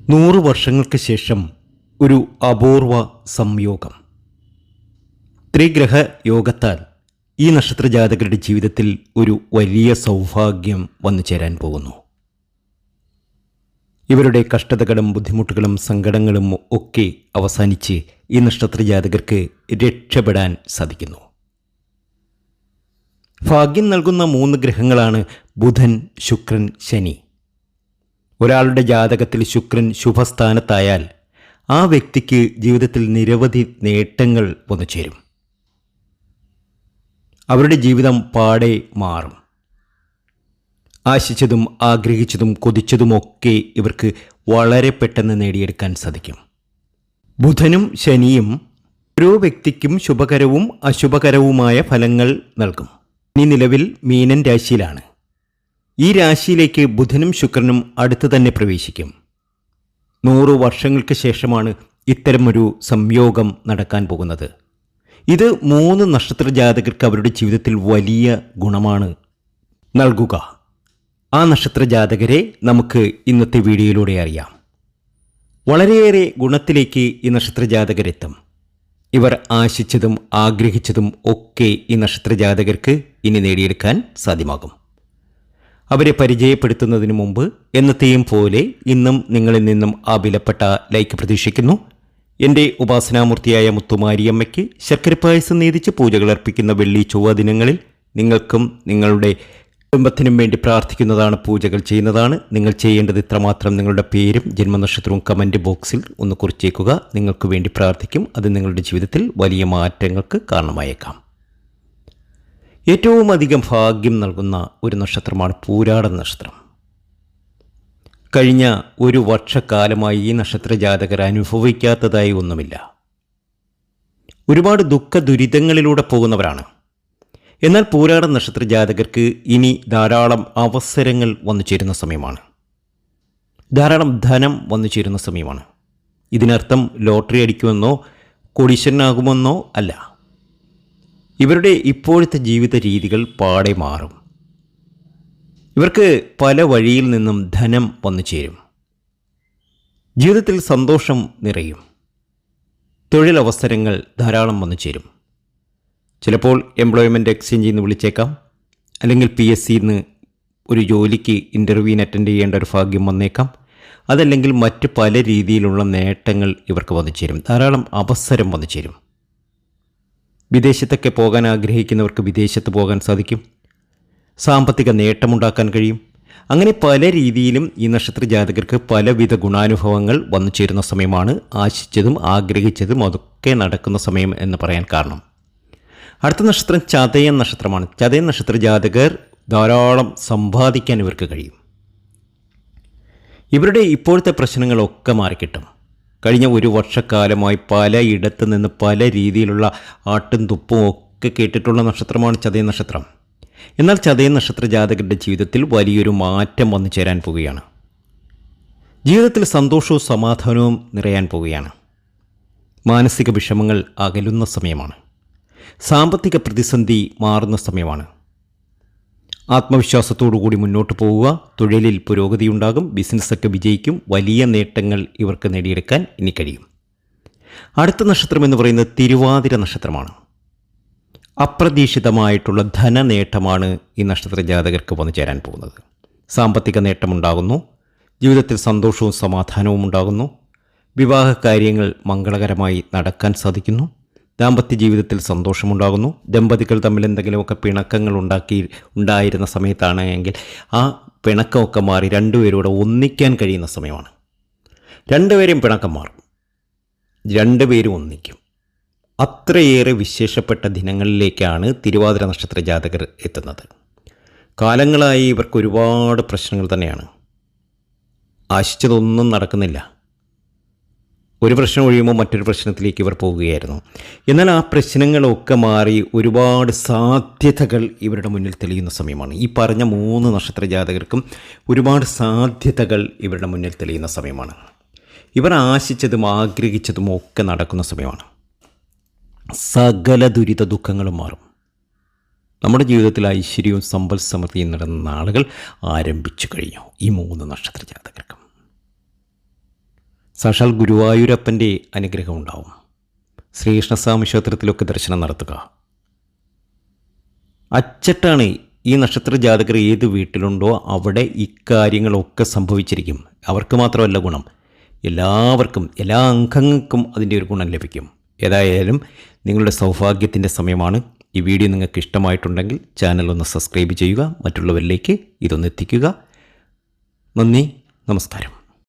100 വർഷങ്ങൾക്ക് ശേഷം ഒരു അപൂർവ സംയോഗം. ത്രിഗ്രഹ യോഗത്താൽ ഈ നക്ഷത്രജാതകരുടെ ജീവിതത്തിൽ ഒരു വലിയ സൗഭാഗ്യം വന്നു ചേരാൻ പോകുന്നു. ഇവരുടെ കഷ്ടതകളും ബുദ്ധിമുട്ടുകളും സങ്കടങ്ങളും ഒക്കെ അവസാനിച്ച് ഈ നക്ഷത്രജാതകർക്ക് രക്ഷപ്പെടാൻ സാധിക്കുന്നു. ഭാഗ്യം നൽകുന്ന 3 ഗ്രഹങ്ങളാണ് ബുധൻ, ശുക്രൻ, ശനി. ഒരാളുടെ ജാതകത്തിൽ ശുക്രൻ ശുഭസ്ഥാനത്തായാൽ ആ വ്യക്തിക്ക് ജീവിതത്തിൽ നിരവധി നേട്ടങ്ങൾ വന്നു ചേരും. അവരുടെ ജീവിതം പാടെ മാറും. ആശിച്ചതും ആഗ്രഹിച്ചതും കൊതിച്ചതുമൊക്കെ ഇവർക്ക് വളരെ പെട്ടെന്ന് നേടിയെടുക്കാൻ സാധിക്കും. ബുധനും ശനിയും ഓരോ വ്യക്തിക്കും ശുഭകരവും അശുഭകരവുമായ ഫലങ്ങൾ നൽകും. ഇനി നിലവിൽ മീനൻ രാശിയിലാണ്. ഈ രാശിയിലേക്ക് ബുധനും ശുക്രനും അടുത്ത് തന്നെ പ്രവേശിക്കും. 100 വർഷങ്ങൾക്ക് ശേഷമാണ് ഇത്തരമൊരു സംയോഗം നടക്കാൻ പോകുന്നത്. ഇത് 3 നക്ഷത്രജാതകർക്ക് അവരുടെ ജീവിതത്തിൽ വലിയ ഗുണമാണ് നൽകുക. ആ നക്ഷത്രജാതകരെ നമുക്ക് ഇന്നത്തെ വീഡിയോയിലൂടെ അറിയാം. വളരെയേറെ ഗുണത്തിലേക്ക് ഈ നക്ഷത്രജാതകരെത്തും. ഇവർ ആശിച്ചതും ആഗ്രഹിച്ചതും ഒക്കെ ഈ നക്ഷത്രജാതകർക്ക് ഇനി നേടിയെടുക്കാൻ സാധ്യമാകും. അവരെ പരിചയപ്പെടുത്തുന്നതിന് മുമ്പ് എന്നത്തെയും പോലെ ഇന്നും നിങ്ങളിൽ നിന്നും ആ വിലപ്പെട്ട ലൈക്ക് പ്രതീക്ഷിക്കുന്നു. എൻ്റെ ഉപാസനാമൂർത്തിയായ മുത്തുമാരിയമ്മയ്ക്ക് ശർക്കരപ്പായസം നേതിച്ച് പൂജകൾ അർപ്പിക്കുന്ന വെള്ളി ചൊവ്വ ദിനങ്ങളിൽ നിങ്ങൾക്കും നിങ്ങളുടെ കുടുംബത്തിനും വേണ്ടി പ്രാർത്ഥിക്കുന്നതാണ്, പൂജകൾ ചെയ്യുന്നതാണ്. നിങ്ങൾ ചെയ്യേണ്ടത് ഇത്രമാത്രം: നിങ്ങളുടെ പേരും ജന്മനക്ഷത്രവും കമൻറ്റ് ബോക്സിൽ ഒന്ന് കുറിച്ചേക്കുക. നിങ്ങൾക്ക് വേണ്ടി പ്രാർത്ഥിക്കും. അത് നിങ്ങളുടെ ജീവിതത്തിൽ വലിയ മാറ്റങ്ങൾക്ക് കാരണമായേക്കാം. ഏറ്റവും അധികം ഭാഗ്യം നൽകുന്ന ഒരു നക്ഷത്രമാണ് പൂരാട നക്ഷത്രം. കഴിഞ്ഞ 1 വർഷക്കാലമായി ഈ നക്ഷത്രജാതകർ അനുഭവിക്കാത്തതായി ഒന്നുമില്ല. ഒരുപാട് ദുഃഖ ദുരിതങ്ങളിലൂടെ പോകുന്നവരാണ്. എന്നാൽ പൂരാട നക്ഷത്രജാതകർക്ക് ഇനി ധാരാളം അവസരങ്ങൾ വന്നു ചേരുന്ന സമയമാണ്. ധാരാളം ധനം വന്നു ചേരുന്ന സമയമാണ്. ഇതിനർത്ഥം ലോട്ടറി അടിക്കുമെന്നോ കോടീശ്വരനാകുമെന്നോ അല്ല. ഇവരുടെ ഇപ്പോഴത്തെ ജീവിത രീതികൾ പാടെ മാറും. ഇവർക്ക് പല വഴിയിൽ നിന്നും ധനം വന്നു ചേരും. ജീവിതത്തിൽ സന്തോഷം നിറയും. തൊഴിലവസരങ്ങൾ ധാരാളം വന്നു ചേരും. ചിലപ്പോൾ എംപ്ലോയ്മെൻറ്റ് എക്സ്ചേഞ്ചിൽ നിന്ന് വിളിച്ചേക്കാം, അല്ലെങ്കിൽ PSCന്ന് ഒരു ജോലിക്ക് ഇൻ്റർവ്യൂവിന് അറ്റൻഡ് ചെയ്യേണ്ട ഒരു ഭാഗ്യം വന്നേക്കാം. അതല്ലെങ്കിൽ മറ്റ് പല രീതിയിലുള്ള നേട്ടങ്ങൾ ഇവർക്ക് വന്നു ചേരും. ധാരാളം അവസരം വന്നു ചേരും. വിദേശത്തൊക്കെ പോകാൻ ആഗ്രഹിക്കുന്നവർക്ക് വിദേശത്ത് പോകാൻ സാധിക്കും. സാമ്പത്തിക നേട്ടമുണ്ടാക്കാൻ കഴിയും. അങ്ങനെ പല രീതിയിലും ഈ നക്ഷത്രജാതകർക്ക് പലവിധ ഗുണാനുഭവങ്ങൾ വന്നു ചേരുന്ന സമയമാണ്. ആശിച്ചതും ആഗ്രഹിച്ചതും അതൊക്കെ നടക്കുന്ന സമയം എന്ന് പറയാൻ കാരണം. അടുത്ത നക്ഷത്രം ചതയം നക്ഷത്രമാണ്. ചതയം നക്ഷത്രജാതകർ ധാരാളം സമ്പാദിക്കാൻ ഇവർക്ക് കഴിയും. ഇവരുടെ ഇപ്പോഴത്തെ പ്രശ്നങ്ങളൊക്കെ മാറിക്കിട്ടും. കഴിഞ്ഞ 1 വർഷക്കാലമായി പലയിടത്ത് നിന്ന് പല രീതിയിലുള്ള ആട്ടും തുപ്പും ഒക്കെ കേട്ടിട്ടുള്ള നക്ഷത്രമാണ് ചതയം നക്ഷത്രം. എന്നാൽ ചതയം നക്ഷത്രജാതകരുടെ ജീവിതത്തിൽ വലിയൊരു മാറ്റം വന്നു ചേരാൻ പോവുകയാണ്. ജീവിതത്തിൽ സന്തോഷവും സമാധാനവും നിറയാൻ പോവുകയാണ്. മാനസിക വിഷമങ്ങൾ അകലുന്ന സമയമാണ്. സാമ്പത്തിക പ്രതിസന്ധി മാറുന്ന സമയമാണ്. ആത്മവിശ്വാസത്തോടുകൂടി മുന്നോട്ട് പോവുക. തൊഴിലിൽ പുരോഗതിയുണ്ടാകും. ബിസിനസ്സൊക്കെ വിജയിക്കും. വലിയ നേട്ടങ്ങൾ ഇവർക്ക് നേടിയെടുക്കാൻ ഇനി കഴിയും. അടുത്ത നക്ഷത്രം എന്ന് പറയുന്നത് തിരുവാതിര നക്ഷത്രമാണ്. അപ്രതീക്ഷിതമായിട്ടുള്ള ധനനേട്ടമാണ് ഈ നക്ഷത്രജാതകർക്ക് വന്നു ചേരാൻ പോകുന്നത്. സാമ്പത്തിക നേട്ടമുണ്ടാകുന്നു. ജീവിതത്തിൽ സന്തോഷവും സമാധാനവും ഉണ്ടാകുന്നു. വിവാഹ കാര്യങ്ങൾ മംഗളകരമായി നടക്കാൻ സാധിക്കുന്നു. ദാമ്പത്യ ജീവിതത്തിൽ സന്തോഷമുണ്ടാകുന്നു. ദമ്പതികൾ തമ്മിൽ എന്തെങ്കിലുമൊക്കെ പിണക്കങ്ങൾ ഉണ്ടായിരുന്ന സമയത്താണ് എങ്കിൽ ആ പിണക്കമൊക്കെ മാറി രണ്ടുപേരോട് ഒന്നിക്കാൻ കഴിയുന്ന സമയമാണ്. രണ്ടുപേരും പിണക്കം മാറും. രണ്ടുപേരും ഒന്നിക്കും. അത്രയേറെ വിശേഷപ്പെട്ട ദിനങ്ങളിലേക്കാണ് തിരുവാതിര നക്ഷത്ര ജാതകർ എത്തുന്നത്. കാലങ്ങളായി ഇവർക്ക് ഒരുപാട് പ്രശ്നങ്ങൾ തന്നെയാണ്. ആശിച്ചതൊന്നും നടക്കുന്നില്ല. ഒരു പ്രശ്നം ഒഴിയുമ്പോൾ മറ്റൊരു പ്രശ്നത്തിലേക്ക് ഇവർ പോവുകയായിരുന്നു. എന്നാൽ ആ പ്രശ്നങ്ങളൊക്കെ മാറി ഒരുപാട് സാധ്യതകൾ ഇവരുടെ മുന്നിൽ തെളിയുന്ന സമയമാണ്. ഈ പറഞ്ഞ 3 നക്ഷത്ര ജാതകർക്കും ഒരുപാട് സാധ്യതകൾ ഇവരുടെ മുന്നിൽ തെളിയുന്ന സമയമാണ്. ഇവർ ആശിച്ചതും ആഗ്രഹിച്ചതും ഒക്കെ നടക്കുന്ന സമയമാണ്. സകല ദുരിത ദുഃഖങ്ങളും മാറും. നമ്മുടെ ജീവിതത്തിൽ ഐശ്വര്യവും സമ്പൽ സമൃദ്ധിയും നിറഞ്ഞ നാളുകൾ ആരംഭിച്ചു കഴിഞ്ഞു ഈ 3 നക്ഷത്ര ജാതകർക്കും. സാക്ഷാൽ ഗുരുവായൂരപ്പൻ്റെ അനുഗ്രഹം ഉണ്ടാവും. ശ്രീകൃഷ്ണസ്വാമി ക്ഷേത്രത്തിലൊക്കെ ദർശനം നടത്തുക. അച്ചട്ടാണ് ഈ നക്ഷത്ര ജാതകർ ഏത് വീട്ടിലുണ്ടോ അവിടെ ഇക്കാര്യങ്ങളൊക്കെ സംഭവിച്ചിരിക്കും. അവർക്ക് മാത്രമല്ല ഗുണം, എല്ലാവർക്കും, എല്ലാ അംഗങ്ങൾക്കും അതിൻ്റെ ഒരു ഗുണം ലഭിക്കും. ഏതായാലും നിങ്ങളുടെ സൗഭാഗ്യത്തിൻ്റെ സമയമാണ്. ഈ വീഡിയോ നിങ്ങൾക്ക് ഇഷ്ടമായിട്ടുണ്ടെങ്കിൽ ചാനൽ ഒന്ന് സബ്സ്ക്രൈബ് ചെയ്യുക, മറ്റുള്ളവരിലേക്ക് ഇതൊന്ന് എത്തിക്കുക. നന്ദി, നമസ്കാരം.